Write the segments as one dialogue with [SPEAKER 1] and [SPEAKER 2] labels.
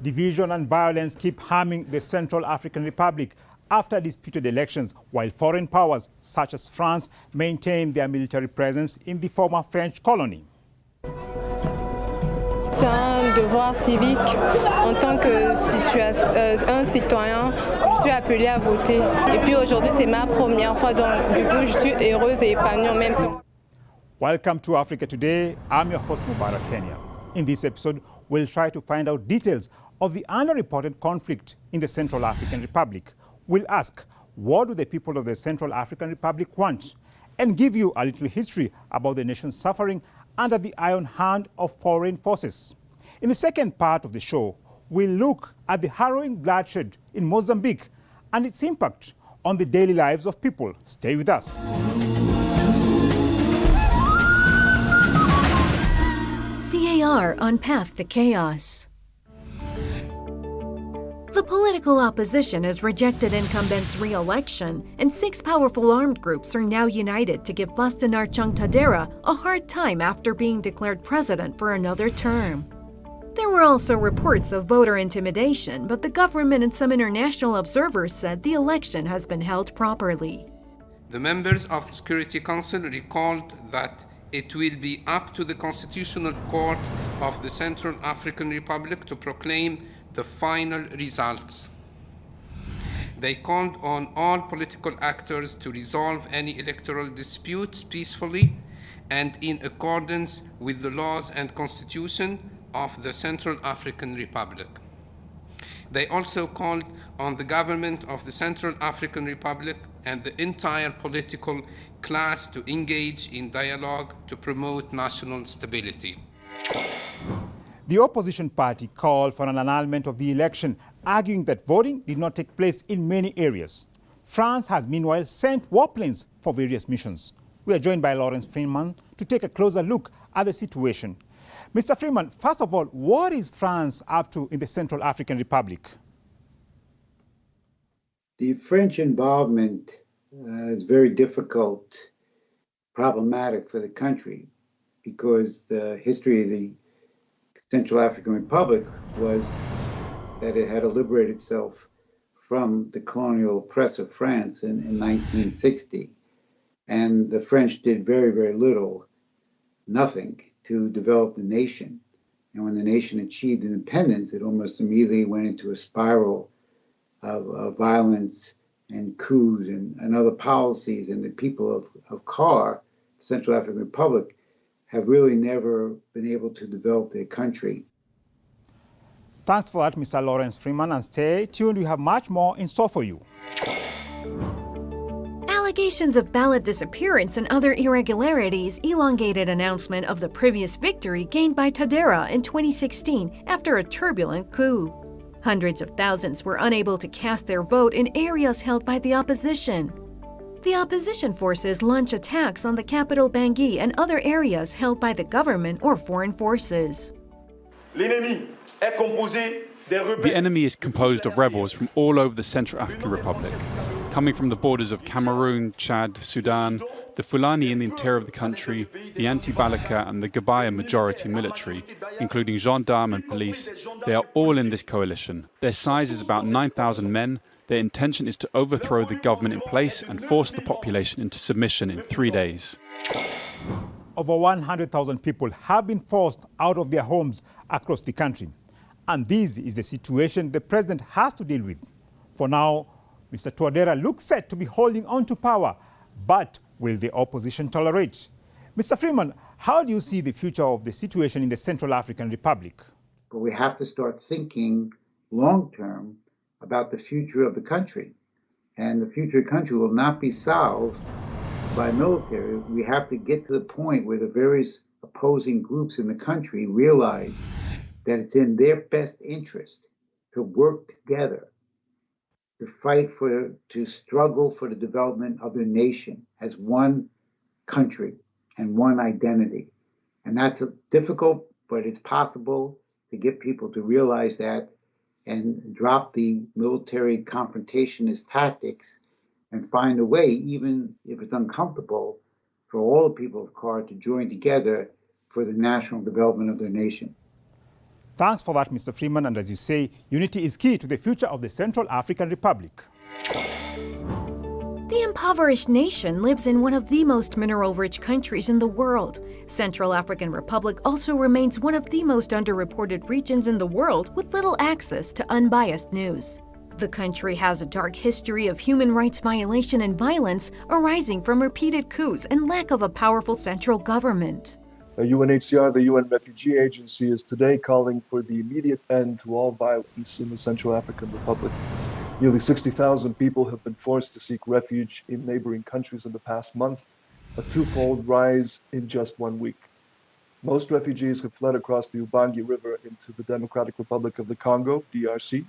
[SPEAKER 1] Division and violence keep harming the Central African Republic after disputed elections, while foreign powers such as France maintain their military presence in the former French colony.
[SPEAKER 2] C'est un devoir civique. En tant que un citoyen, je suis appelée à voter. Et puis aujourd'hui, c'est ma première fois, donc du coup, je suis heureuse et épanouie en même temps.
[SPEAKER 1] Welcome to Africa Today. I'm your host, Mubarak Kenya. In this episode, we'll try to find out details of the underreported conflict in the Central African Republic. We'll ask, what do the people of the Central African Republic want? And give you a little history about the nation suffering under the iron hand of foreign forces. In the second part of the show, we'll look at the harrowing bloodshed in Mozambique and its impact on the daily lives of people. Stay with us.
[SPEAKER 3] CAR on Path to Chaos. The political opposition has rejected incumbents' re-election, and 6 powerful armed groups are now united to give Faustin Archange Touadéra a hard time after being declared president for another term. There were also reports of voter intimidation, but the government and some international observers said the election has been held properly.
[SPEAKER 4] The members of the Security Council recalled that it will be up to the Constitutional Court of the Central African Republic to proclaim the final results. They called on all political actors to resolve any electoral disputes peacefully and in accordance with the laws and constitution of the Central African Republic. They also called on the government of the Central African Republic and the entire political class to engage in dialogue to promote national stability.
[SPEAKER 1] The opposition party called for an annulment of the election, arguing that voting did not take place in many areas. France has meanwhile sent warplanes for various missions. We are joined by Lawrence Freeman to take a closer look at the situation. Mr. Freeman, first of all, what is France up to in the Central African Republic?
[SPEAKER 5] The French involvement is very difficult, problematic for the country, because the history of the Central African Republic was that it had to liberate itself from the colonial oppressor France in 1960. And the French did very, very little, nothing, to develop the nation. And when the nation achieved independence, it almost immediately went into a spiral of violence and coups and other policies. And the people of CAR, the Central African Republic, have really never been able to develop their country.
[SPEAKER 1] Thanks for that, Mr. Lawrence Freeman, and stay tuned. We have much more in store for you.
[SPEAKER 3] Allegations of ballot disappearance and other irregularities elongated announcement of the previous victory gained by Touadéra in 2016 after a turbulent coup. Hundreds of thousands were unable to cast their vote in areas held by the opposition. The opposition forces launch attacks on the capital Bangui and other areas held by the government or foreign forces.
[SPEAKER 6] The enemy is composed of rebels from all over the Central African Republic, coming from the borders of Cameroon, Chad, Sudan, the Fulani in the interior of the country, the anti-Balaka and the Gabaya majority military, including gendarmes and police. They are all in this coalition. Their size is about 9,000 men. Their intention is to overthrow the government in place and force the population into submission in 3 days.
[SPEAKER 1] Over 100,000 people have been forced out of their homes across the country. And this is the situation the president has to deal with. For now, Mr. Touadéra looks set to be holding on to power, but will the opposition tolerate? Mr. Freeman, how do you see the future of the situation in the Central African Republic?
[SPEAKER 5] But we have to start thinking long-term about the future of the country. And the future of the country will not be solved by military. We have to get to the point where the various opposing groups in the country realize that it's in their best interest to work together, to fight to struggle for the development of their nation as one country and one identity. And that's difficult, but it's possible to get people to realize that and drop the military confrontationist tactics and find a way, even if it's uncomfortable, for all the people of CAR to join together for the national development of their nation.
[SPEAKER 1] Thanks for that, Mr. Freeman. And as you say, unity is key to the future of the Central African Republic.
[SPEAKER 3] The impoverished nation lives in one of the most mineral-rich countries in the world. Central African Republic also remains one of the most underreported regions in the world with little access to unbiased news. The country has a dark history of human rights violation and violence arising from repeated coups and lack of a powerful central government.
[SPEAKER 7] UNHCR, the UN Refugee Agency, is today calling for the immediate end to all violence in the Central African Republic. Nearly 60,000 people have been forced to seek refuge in neighboring countries in the past month, a twofold rise in just 1 week. Most refugees have fled across the Ubangi River into the Democratic Republic of the Congo, DRC,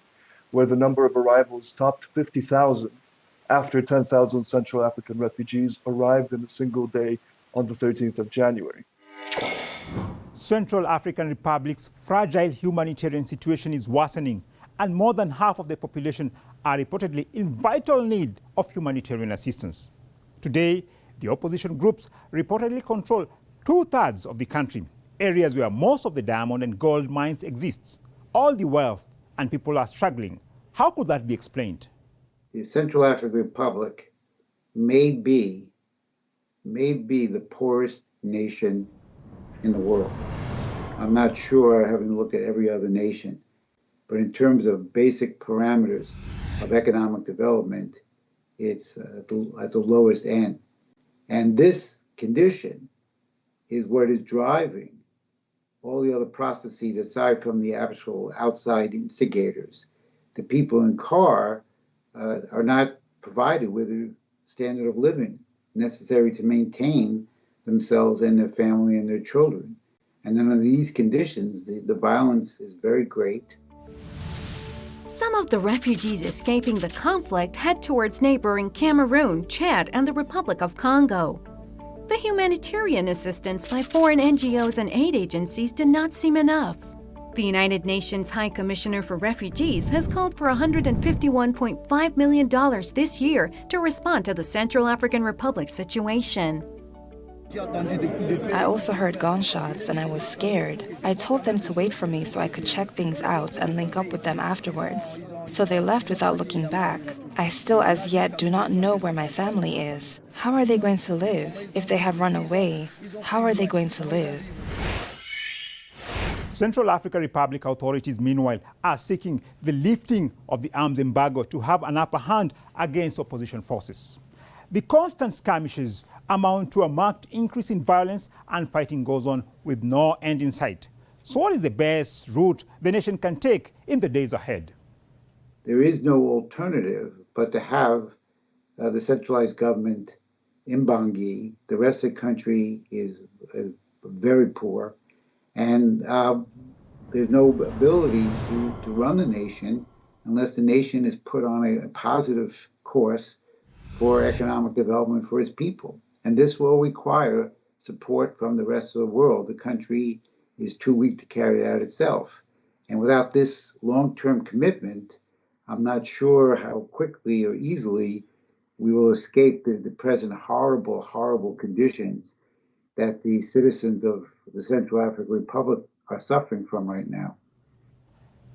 [SPEAKER 7] where the number of arrivals topped 50,000 after 10,000 Central African refugees arrived in a single day on the 13th of January.
[SPEAKER 1] Central African Republic's fragile humanitarian situation is worsening, and more than half of the population are reportedly in vital need of humanitarian assistance. Today, the opposition groups reportedly control 2/3 of the country, areas where most of the diamond and gold mines exist. All the wealth and people are struggling. How could that be explained?
[SPEAKER 5] The Central African Republic may be the poorest nation in the world. I'm not sure, I haven't looked at every other nation, but in terms of basic parameters of economic development, it's at the lowest end. And this condition is what is driving all the other processes aside from the actual outside instigators. The people in CAR are not provided with a standard of living necessary to maintain themselves and their family and their children. And under these conditions, the violence is very great.
[SPEAKER 3] Some of the refugees escaping the conflict head towards neighboring Cameroon, Chad, and the Republic of Congo. The humanitarian assistance by foreign NGOs and aid agencies did not seem enough. The United Nations High Commissioner for Refugees has called for $151.5 million this year to respond to the Central African Republic situation.
[SPEAKER 8] I also heard gunshots and I was scared. I told them to wait for me so I could check things out and link up with them afterwards. So they left without looking back. I still as yet do not know where my family is. How are they going to live? If they have run away, how are they going to live?
[SPEAKER 1] Central African Republic authorities, meanwhile, are seeking the lifting of the arms embargo to have an upper hand against opposition forces. The constant skirmishes amount to a marked increase in violence, and fighting goes on with no end in sight. So what is the best route the nation can take in the days ahead?
[SPEAKER 5] There is no alternative but to have the centralized government in Bangui. The rest of the country is very poor, and there's no ability to run the nation unless the nation is put on a positive course for economic development for its people. And this will require support from the rest of the world. The country is too weak to carry it out itself. And without this long-term commitment, I'm not sure how quickly or easily we will escape the present horrible, horrible conditions that the citizens of the Central African Republic are suffering from right now.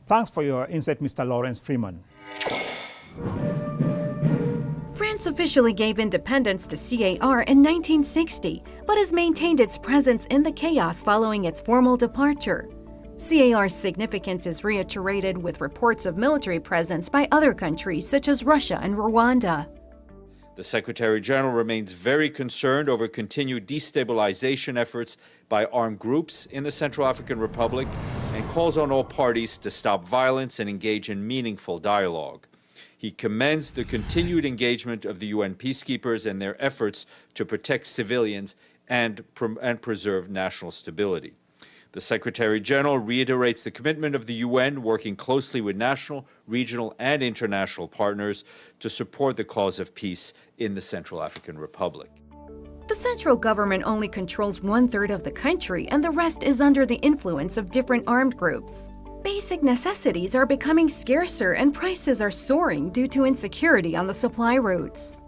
[SPEAKER 1] Thanks for your insight, Mr. Lawrence Freeman.
[SPEAKER 3] France officially gave independence to CAR in 1960, but has maintained its presence in the chaos following its formal departure. CAR's significance is reiterated with reports of military presence by other countries such as Russia and Rwanda.
[SPEAKER 9] The Secretary General remains very concerned over continued destabilization efforts by armed groups in the Central African Republic and calls on all parties to stop violence and engage in meaningful dialogue. He commends the continued engagement of the UN peacekeepers and their efforts to protect civilians and preserve national stability. The Secretary General reiterates the commitment of the UN working closely with national, regional, and international partners to support the cause of peace in the Central African Republic.
[SPEAKER 3] The central government only controls 1/3 of the country, and the rest is under the influence of different armed groups. Basic necessities are becoming scarcer and prices are soaring due to insecurity on the supply routes.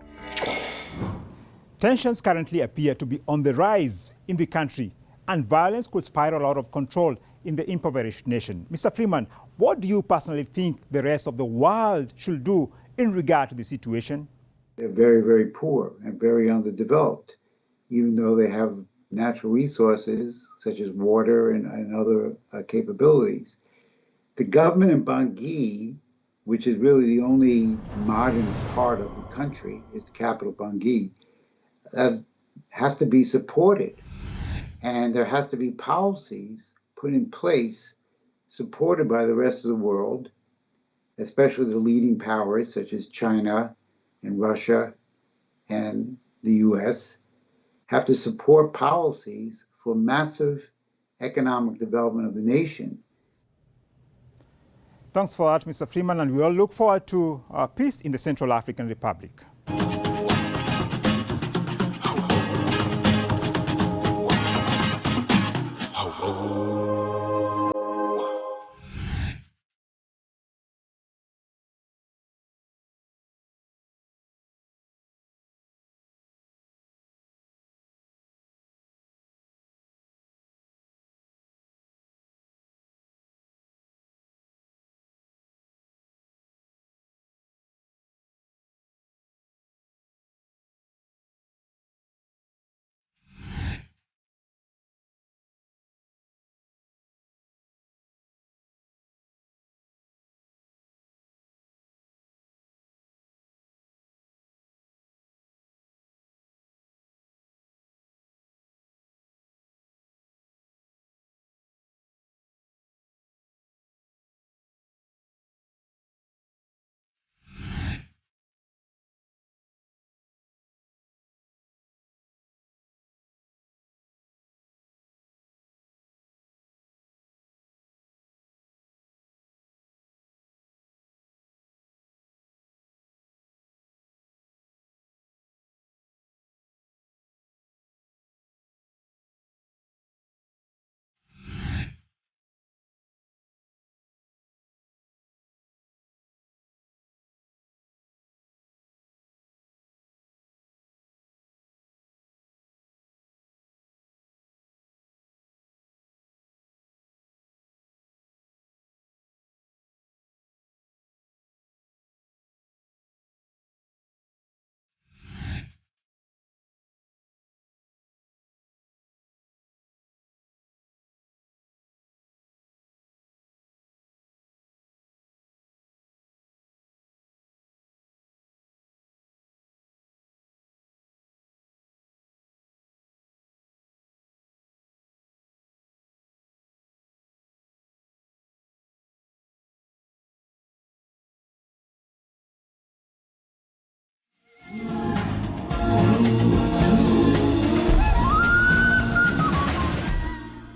[SPEAKER 1] Tensions currently appear to be on the rise in the country, and violence could spiral out of control in the impoverished nation. Mr. Freeman, what do you personally think the rest of the world should do in regard to the situation?
[SPEAKER 5] They're very, very poor and very underdeveloped, even though they have natural resources such as water and other capabilities. The government in Bangui, which is really the only modern part of the country, is the capital Bangui, has to be supported. And there has to be policies put in place supported by the rest of the world, especially the leading powers such as China and Russia and the US, have to support policies for massive economic development of the nation.
[SPEAKER 1] Thanks for that, Mr. Freeman, and we all look forward to peace in the Central African Republic.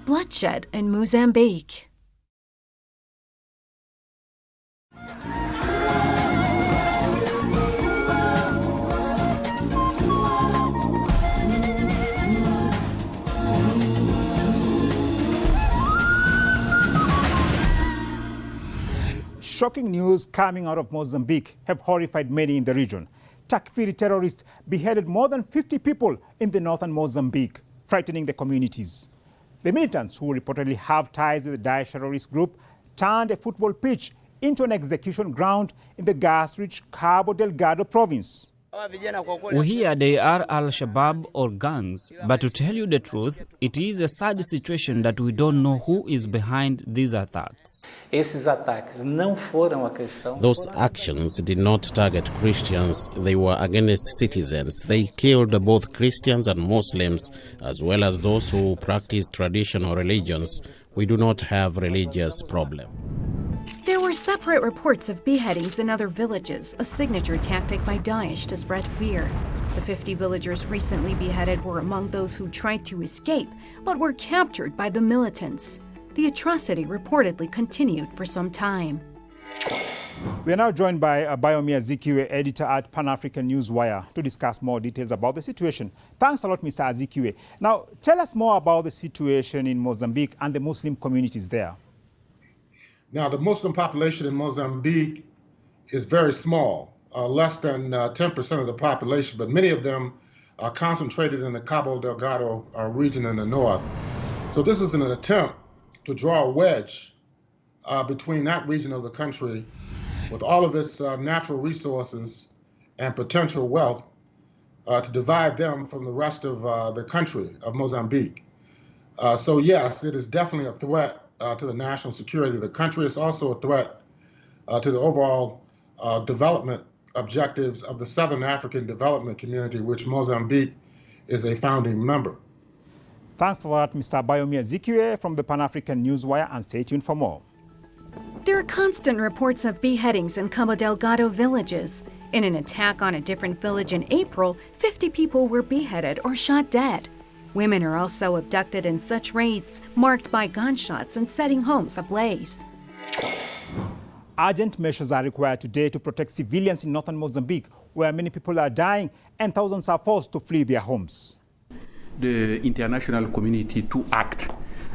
[SPEAKER 3] Bloodshed in Mozambique.
[SPEAKER 1] Shocking news coming out of Mozambique have horrified many in the region. Takfiri terrorists beheaded more than 50 people in the northern Mozambique, frightening the communities. The militants, who reportedly have ties with the Daesh terrorist group, turned a football pitch into an execution ground in the gas-rich Cabo Delgado province.
[SPEAKER 10] We hear they are Al-Shabaab or gangs, but to tell you the truth, it is a sad situation that we don't know who is behind these attacks.
[SPEAKER 11] Those actions did not target Christians, they were against citizens. They killed both Christians and Muslims, as well as those who practice traditional religions. We do not have religious problem.
[SPEAKER 3] There were separate reports of beheadings in other villages, a signature tactic by Daesh to spread fear. The 50 villagers recently beheaded were among those who tried to escape, but were captured by the militants. The atrocity reportedly continued for some time.
[SPEAKER 1] We are now joined by Bayomi Azikiwe, editor at Pan-African Newswire, to discuss more details about the situation. Thanks a lot, Mr. Azikiwe. Now, tell us more about the situation in Mozambique and the Muslim communities there.
[SPEAKER 12] Now, the Muslim population in Mozambique is very small, less than 10% of the population, but many of them are concentrated in the Cabo Delgado region in the north. So this is an attempt to draw a wedge between that region of the country with all of its natural resources and potential wealth to divide them from the rest of the country of Mozambique. So yes, it is definitely a threat to the national security of the country. It's also a threat to the overall development objectives of the Southern African Development Community, which Mozambique is a founding member.
[SPEAKER 1] Thanks for that, Mr. Abayomi Ezekiel from the Pan-African Newswire, and stay tuned for more.
[SPEAKER 3] There are constant reports of beheadings in Cabo Delgado villages. In an attack on a different village in April, 50 people were beheaded or shot dead. Women are also abducted in such raids, marked by gunshots and setting homes ablaze.
[SPEAKER 1] Urgent measures are required today to protect civilians in northern Mozambique, where many people are dying and thousands are forced to flee their homes.
[SPEAKER 13] The international community to act,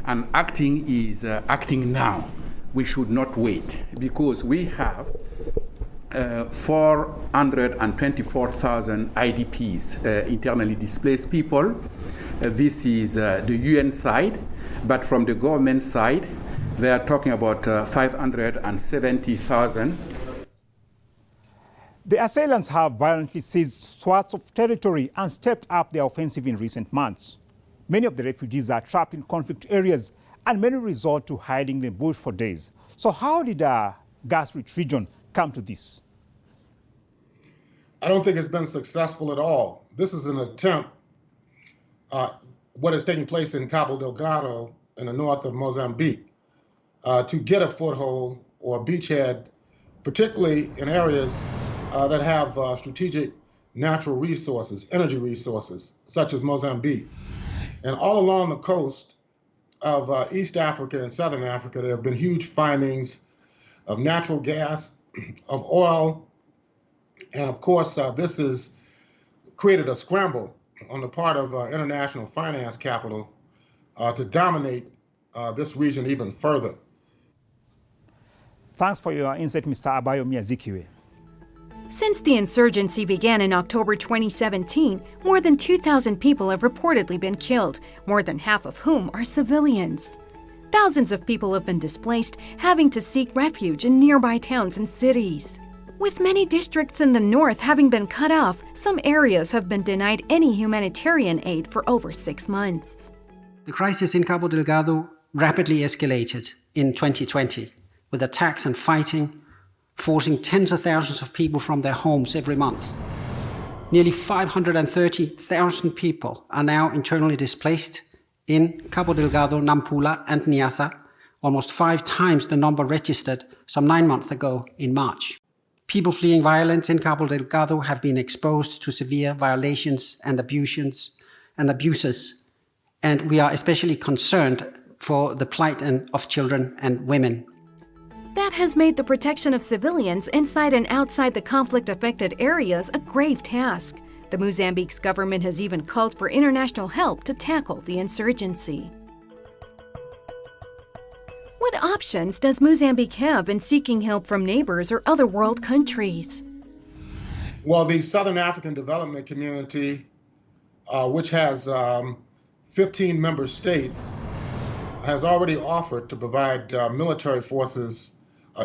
[SPEAKER 13] and acting is acting now. We should not wait, because we have 424,000 IDPs, internally displaced people. This is the UN side, but from the government side, they are talking about 570,000.
[SPEAKER 1] The assailants have violently seized swaths of territory and stepped up their offensive in recent months. Many of the refugees are trapped in conflict areas, and many resort to hiding in the bush for days. So how did our grassroots region come to this?
[SPEAKER 12] I don't think it's been successful at all. This is an attempt, what is taking place in Cabo Delgado in the north of Mozambique, to get a foothold or a beachhead, particularly in areas that have strategic natural resources, energy resources, such as Mozambique. And all along the coast of East Africa and Southern Africa, there have been huge findings of natural gas, of oil, and of course, this has created a scramble on the part of international finance capital to dominate this region even further.
[SPEAKER 1] Thanks for your insight, Mr. Abayomi Ezekiel.
[SPEAKER 3] Since the insurgency began in October 2017, more than 2,000 people have reportedly been killed, more than half of whom are civilians. Thousands of people have been displaced, having to seek refuge in nearby towns and cities. With many districts in the north having been cut off, some areas have been denied any humanitarian aid for over 6 months.
[SPEAKER 14] The crisis in Cabo Delgado rapidly escalated in 2020, with attacks and fighting forcing tens of thousands of people from their homes every month. Nearly 530,000 people are now internally displaced in Cabo Delgado, Nampula and Niassa, almost 5 times the number registered some 9 months ago in March. People fleeing violence in Cabo Delgado have been exposed to severe violations and abuses, and we are especially concerned for the plight of children and women.
[SPEAKER 3] That has made the protection of civilians inside and outside the conflict-affected areas a grave task. The Mozambique's government has even called for international help to tackle the insurgency. What options does Mozambique have in seeking help from neighbors or other world countries?
[SPEAKER 12] Well, the Southern African Development Community, which has 15 member states, has already offered to provide military forces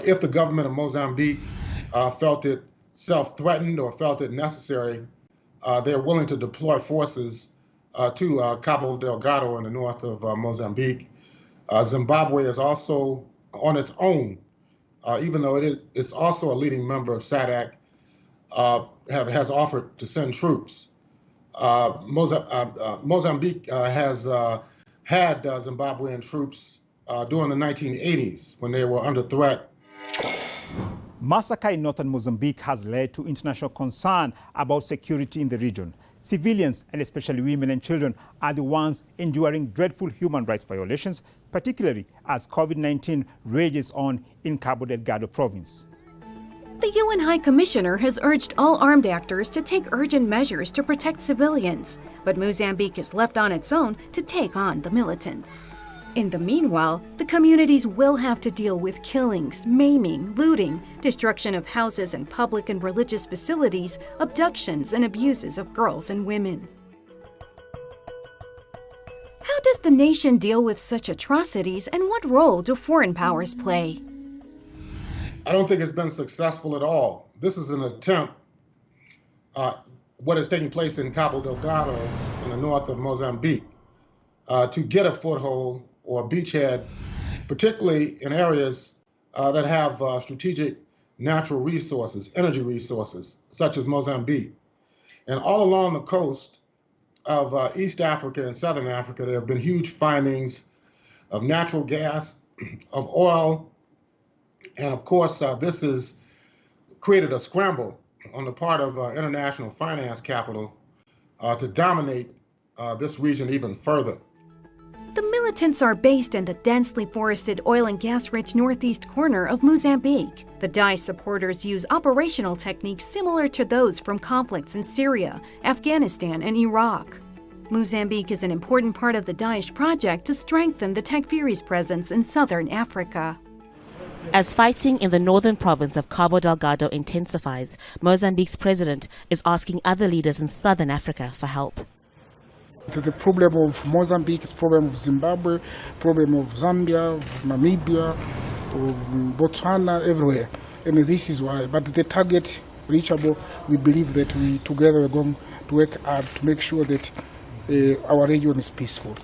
[SPEAKER 12] if the government of Mozambique felt it self-threatened or felt it necessary. They're willing to deploy forces to Cabo Delgado in the north of Mozambique. Zimbabwe is also on its own, even though it's also a leading member of SADC, has offered to send troops. Mozambique has had Zimbabwean troops during the 1980s when they were under threat.
[SPEAKER 1] Massacre in northern Mozambique has led to international concern about security in the region. Civilians, and especially women and children, are the ones enduring dreadful human rights violations, particularly as COVID-19 rages on in Cabo Delgado province.
[SPEAKER 3] The UN High Commissioner has urged all armed actors to take urgent measures to protect civilians, but Mozambique is left on its own to take on the militants. In the meanwhile, the communities will have to deal with killings, maiming, looting, destruction of houses and public and religious facilities, abductions and abuses of girls and women. How How does the nation deal with such atrocities, and what role do foreign powers play?
[SPEAKER 12] I don't think it's been successful at all. This is an attempt, what is taking place in Cabo Delgado in the north of Mozambique, to get a foothold or a beachhead, particularly in areas that have strategic natural resources, energy resources, such as Mozambique. And all along the coast of East Africa and Southern Africa, there have been huge findings of natural gas, of oil, and of course, this has created a scramble on the part of international finance capital to dominate this region even further.
[SPEAKER 3] The militants are based in the densely forested oil and gas-rich northeast corner of Mozambique. The Daesh supporters use operational techniques similar to those from conflicts in Syria, Afghanistan, and Iraq. Mozambique is an important part of the Daesh project to strengthen the Takfiri's presence in southern Africa.
[SPEAKER 15] As fighting in the northern province of Cabo Delgado intensifies, Mozambique's president is asking other leaders in southern Africa for help.
[SPEAKER 16] The problem of Mozambique is the problem of Zimbabwe, problem of Zambia, of Namibia, of Botswana, everywhere. And this is why. But the target reachable, we believe that we together are going to work hard to make sure that our region is peaceful.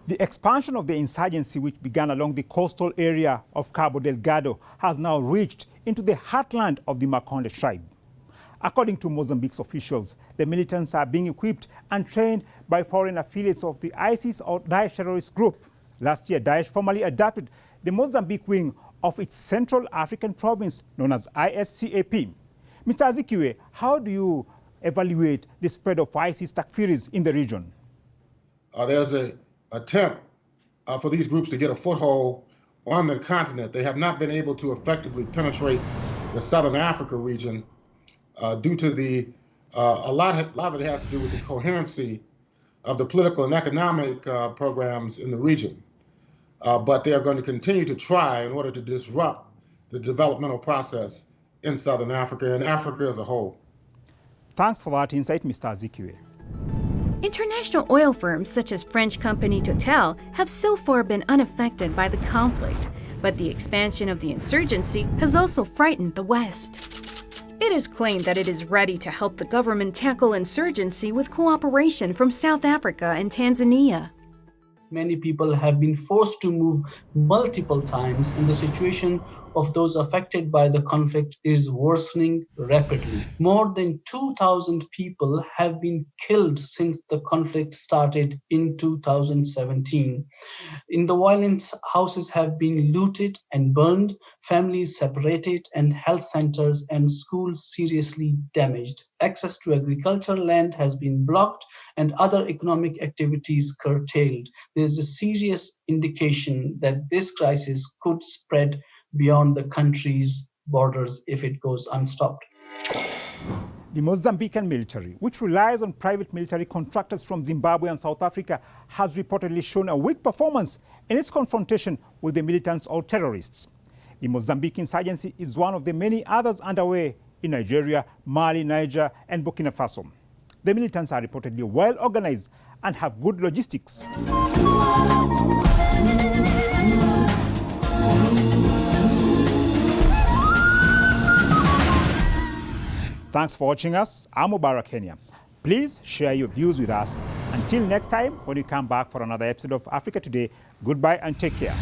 [SPEAKER 1] The expansion of the insurgency, which began along the coastal area of Cabo Delgado, has now reached into the heartland of the Makonde tribe. According to Mozambique's officials, the militants are being equipped and trained by foreign affiliates of the ISIS or Daesh terrorist group. Last year, Daesh formally adopted the Mozambique wing of its Central African province known as ISCAP. Mr. Azikiwe, how do you evaluate the spread of ISIS Takfiris in the region?
[SPEAKER 12] There's an attempt for these groups to get a foothold on the continent. They have not been able to effectively penetrate the Southern Africa region due to a lot of it has to do with the coherency of the political and economic programs in the region. But they are going to continue to try in order to disrupt the developmental process in Southern Africa and Africa as a whole.
[SPEAKER 1] Thanks for that insight, Mr. Azikiwe.
[SPEAKER 3] International oil firms such as French company Total have so far been unaffected by the conflict, but the expansion of the insurgency has also frightened the West. It is claimed that it is ready to help the government tackle insurgency with cooperation from South Africa and Tanzania.
[SPEAKER 17] Many people have been forced to move multiple times, and the situation of those affected by the conflict is worsening rapidly. More than 2,000 people have been killed since the conflict started in 2017. In the violence, houses have been looted and burned, families separated, and health centers and schools seriously damaged. Access to agricultural land has been blocked and other economic activities curtailed. There is a serious indication that this crisis could spread beyond the country's borders if it goes unstopped.
[SPEAKER 1] The Mozambican military, which relies on private military contractors from Zimbabwe and South Africa, has reportedly shown a weak performance in its confrontation with the militants or terrorists. The Mozambique insurgency is one of the many others underway in Nigeria, Mali, Niger, and Burkina Faso. The militants are reportedly well organized and have good logistics. Thanks for watching us. I'm Mubarak Kenya. Please share your views with us. Until next time, when we come back for another episode of Africa Today, goodbye and take care.